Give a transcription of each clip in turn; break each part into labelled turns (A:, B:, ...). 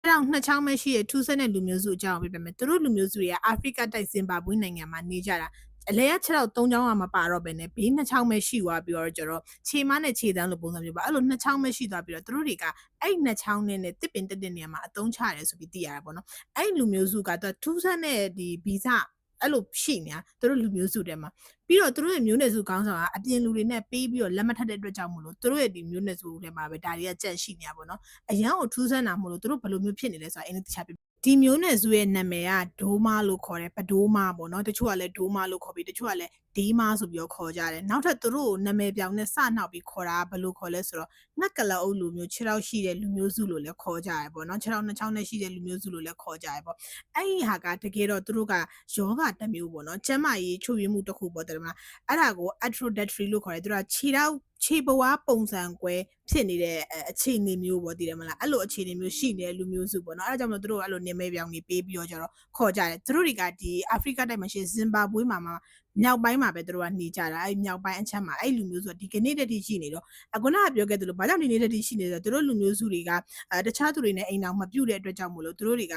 A: တောင်နှစ်ချောင်းပဲရှိတဲ့ထူးဆန်းတဲ့လူမျိုးစုအကြောင်းကိုပြပြမယ်။သူတို့လူမျိုးစုတွေကအာဖရိကတိုက်ဇင်ဘာဘွေနိုင်ငံမှာနေကြတာ။အလဲရ6တော့3ချောင်းကမပါတော့ဘဲနဲ့ဘေး2ချောင်းပဲရှိသွားပြီးတော့ကျတော့ခြေမနဲ့ခြေတန်းလိုပုံစံမျိုးပါအဲ့လို2ချောင်းပဲရှိသွားပြီးတော့သူတို့တွေကအဲ့2ချောင်းနဲ့တစ်ပင်တက်တဲ့နေရာမှာအသုံးချရတယ်ဆိုပြီးသိရတာပေါ့နော်။အဲ့လူမျိုးစုကတော့ထူးဆန်းတဲ့ဒီဗီဇအဲ့လိုရှိနေတာသူတို့လူမျိုးစုထဲမှာပြီးတော့သူတို့ရဲ့မျိုးနွယ်စုခေါင်းဆောင်ကအပြင်လူတွေနဲ့ပေးပြီးတော့လက်မထက်တဲ့အတွက်ကြောင့်မလို့သူတို့ရဲ့ဒီမျိုးနွယ်စုထဲမှာပဲဒါတွေကကြက်ရှိနေတာပေါ့နော်အရန်ကိုထူးဆန်းတာမလို့သူတို့ဘယ်လိုမျိုးဖြစ်နေလဲဆိုတာအင်းတခြားပြဒီမျိုးနွယ်စုရဲ့နာမည်ကဒိုးမလို့ခေါ်တယ်ပဒိုးမပေါ့နော်တချို့ကလည်းဒိုးမလို့ခေါ်ပြီးတချို့ကလည်းဒီးမဆိုပြီးတော့ခေါ်ကြတယ်နောက်ထပ်သူတို့နာမည်ပြောင်းနဲ့စနောက်ပြီးခေါ်တာဘယ်လိုခေါ်လဲဆိုတော့ငှက်ကလအုပ်လူမျိုးခြေထောက်ရှိတဲ့လူမျိုးစုလို့လည်းခေါ်ကြရပေါ့နော်ခြေထောက်နှစ်ချောင်းနဲ့ရှိတဲ့လူမျိုးစုလို့လည်းခေါ်ကြရပေါ့အဲ့ဒီဟာကတကယ်တော့သူတို့ကယောဂတစ်မျိုးပေါ့နော်ကျမ်းမာရေးချုပ်ရမှုတစ်ခုပေါ့တယ်မလားအဲ့ဒါကို atrodactyl လို့ခေါ်တယ်သူကခြေထောက်ခြေပွားပုံစံကွဲဖြစ်နေတဲ့အခြေအနေမျိုးပေါ့တည်တယ်မလားအဲ့လိုအခြေအနေမျိုးရှိနေတဲ့လူမျိုးစုပေါ့နော်အဲ့ဒါကြောင့်မလို့သူတို့အဲ့လိုနာမည်ပြောင်းနေပေးပြီးတော့ကျတော့ခေါ်ကြတယ်သူတို့တွေကဒီအာဖရိကတိုက်မှာရှိဇင်ဘာဘွေမှာမြောက်ပိုင်းမှာပဲသူတို့ကနေကြတာအဲ့မြောက်ပိုင်းအချက်မှာအဲ့လူမျိုးစုကဒီကနေ့တည်းရှိနေတော့အခုနကပြောခဲ့သလိုဘာကြောင့်ဒီနေ့တည်းရှိနေဆိုတော့သူတို့လူမျိုးစုတွေကတခြားသူတွေနဲ့အိမ်အောင်မပြုတ်တဲ့အတွက်ကြောင့်မို့လို့သူတို့တွေက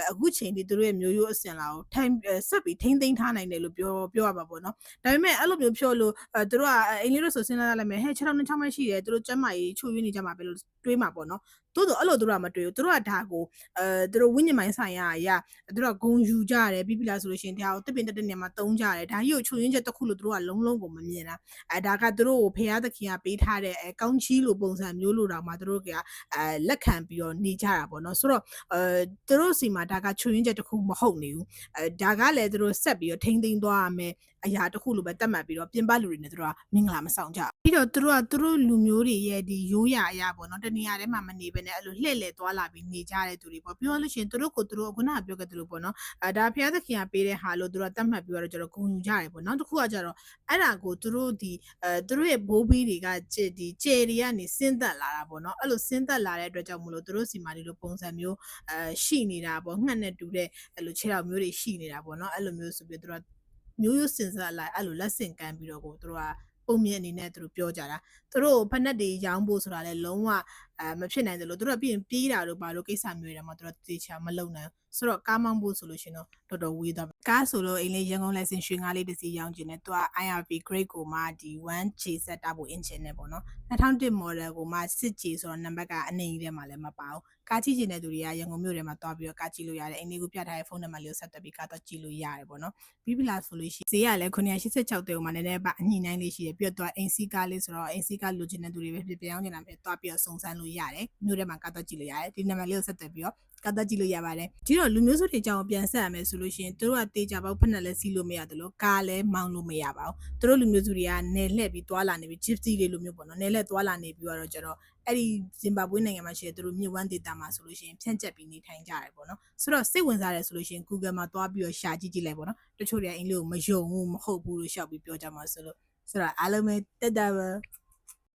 A: အခုချိန်ထိသူတို့ရဲ့မျိုးရိုးအစဉ်လာကိုထိုင်ဆက်ပြီးထိမ့်သိမ်းထားနိုင်တယ်လို့ပြောရပါပေါ့နော်ဒါပေမဲ့အဲ့လိုမျိုးပြောလို့သူတို့ကအိမ်လေးတို့ဆိုစဉ်းစားလိုက်မယ်ဟဲ့6ထောင်2ချောင်းပဲရှိတယ်သူတို့ကျမ်းမာရေးချုပ်ရင်းနေကြမှာပဲလို့တွေးမှာပေါ့နော်တိုးတော့အဲ့လိုသူတို့ကမတွေးဘူးသူတို့ကဒါကိုသူတို့ဝိညာဉ်ပိုင်းဆိုင်ရာအရာသူတို့ကဂုံယူကြတယ်ပြီးပြီလားဆိုလို့ရှိရင်ဒါကိုတစ်ပင်တက်တဲ့နေရာမှာတုံးကြတယ်ဒါကြီးကိုချုပ်ရင်းချက်တစ်ခုလို့သူတို့ကလုံးလုံးကိုမမြင်တာဒါကသူတို့ကိုဖရာသခင်ကပေးထားတဲ့ကောင်းချီးလိုပုံစံမျိုးလိုတောင်မှသူတို့ကလက်ခံပြီးတော့နေကြတာပေါ့နော်ဆိုတော့သူတို့စီမှာဒါကချုပ်ရင်းချက်တစ်ခုမဟုတ်နေဘူးဒါကလည်းသူတို့ဆက်ပြီးတော့ထိမ့်သိမ်းသွားရမယ်အရာတစ်ခုလိုပဲတတ်မှတ်ပြီးတော့ပြင်ပလူတွေနဲ့သူတို့ကမင်္ဂလာမဆောင်ကြပြီးတော့သူတို့လူမျိုးတွေရဲ့ဒီရိုးရာအရာပေါ့နော်တနေရာထဲမှာမနေဘဲနဲ့အဲ့လိုလှည့်လည်သွားလာပြီးနေကြတဲ့သူတွေပေါ့ပြောလို့ရှိရင်သူတို့ခုနကပြောခဲ့သလိုပေါ့နော်ဒါဖျားသခင်ကပေးတဲ့ဟာလို့သူတို့ကတတ်မှတ်ပြီးတော့ကျတော့ဂုဏ်ယူကြတယ်ပေါ့နောက်တစ်ခုကကျတော့အဲ့ဒါကိုသူတို့သူတို့ရဲ့ဘိုးဘီတွေကကြယ်တွေကနေဆင်းသက်လာတာပေါ့နော်အဲ့လိုဆင်းသက်လာတဲ့အတွက်ကြောင့်မလို့သူတို့စီမှာဒီလိုပုံစံမျိုးရှိနေတာပေါ့ငှက်နဲ့တူတဲ့အဲ့လိုခြေထောက်မျိုးတွေရှိနေတာပေါ့နော်အဲ့လိုမျိုးဆိုပြီးသူတို့မျိုးရိုးစင်ဆက်လိုက်အဲ့လိုလက်ဆင့်ကမ်းပြီးတော့ကိုသူတို့ကပုံမြင်အနေနဲ့သူတို့ပြောကြတာသူတို့ဖက်နှက်တွေရောင်းဖို့ဆိုတာလည်းလုံးဝမဖြစ်နိုင်တယ်လို့သူတို့ပြီးရင်ပြေးတာတို့ဘာလို့ကိစ္စမျိုးတွေမှာသူတို့တေချာမလုံနိုင်ဆိုတော့ကားမောင်းဖို့ဆိုလို့ရှင်တော့တော်တော်ဝေးသွားပြီကားဆိုလို့အိမ်လေးရန်ကုန်လက်စင်ရွှေငါးလေးတစ်စီးရောင်းကျင်တယ်သူက IRV grade ကိုမှဒီ 1G set turbo engine နဲ့ပေါ့နော်2001 model ကိုမှ 6G ဆိုတော့နံပါတ်ကအနှိမ့်ကြီးထဲမှာလည်းမပါဘူးကားကြည့်ကျင်တဲ့သူတွေကရန်ကုန်မြို့ထဲမှာတွားပြီးတော့ကားကြည့်လို့ရတယ်အိမ်လေးကိုပြထားတဲ့ဖုန်းနံပါတ်လေးကိုဆက်သွယ်ပြီးကားတော့ကြည့်လို့ရတယ်ပေါ့နော်ပြီးပြီလားဆိုလို့ရှိရင်ဈေးကလည်း986တေကိုမှနည်းနည်းပါအညှိနှိုင်းလေးရှိတယ်ပြီးတော့သူကအိမ်စီးကားလေးဆိုတော့အိမ်စီးကားလိုချင်တဲ့သူတွေပဲပြပြောင်းနေတာပဲတွားပြီးတော့စုံစမ်းလို့ရတယ်မြို့ထဲမှာကားတော့ကြည့်လို့ရတယ်ဒီနံပါတ်လေးကိုဆက်သွယ်ပြီးတော့ကားကြည့်လို့ရပါတယ်ဒီတော့လူမျိုးစုတွေအကြောင်းပြန်ဆက်ရမယ်ဆိုလို့ရှိရင်တို့ကတေးကြပေါက်ဖက်နဲ့လည်းစီးလို့မရတယ်လို့ကားလည်းမောင်းလို့မရပါဘူးတို့လူမျိုးစုတွေကနယ်လှည့်ပြီးသွာလာနေပြီး gypsy တွေလိုမျိုးပေါ့နော်နယ်လှည့်သွာလာနေပြီးတော့ကျတော့အဲ့ဒီဇင်ဘာဘွေနိုင်ငံမှာရှိတဲ့တို့မြစ်ဝမ်းဒေတာမှာဆိုလို့ရှိရင်ဖြန့်ကျက်ပြီးနေထိုင်ကြတယ်ပေါ့နော်ဆိုတော့စိတ်ဝင်စားတယ်ဆိုလို့ရှိရင် Google မှာသွားပြီးတော့ရှာကြည့်လိုက်ပေါ့နော်တချို့တွေအင်္ဂလိပ်ကိုမယုံဘူးမဟုတ်ဘူးလို့ရှောက်ပြီးပြောကြမှာဆိုတော့အားလုံးပဲတက်တာပဲ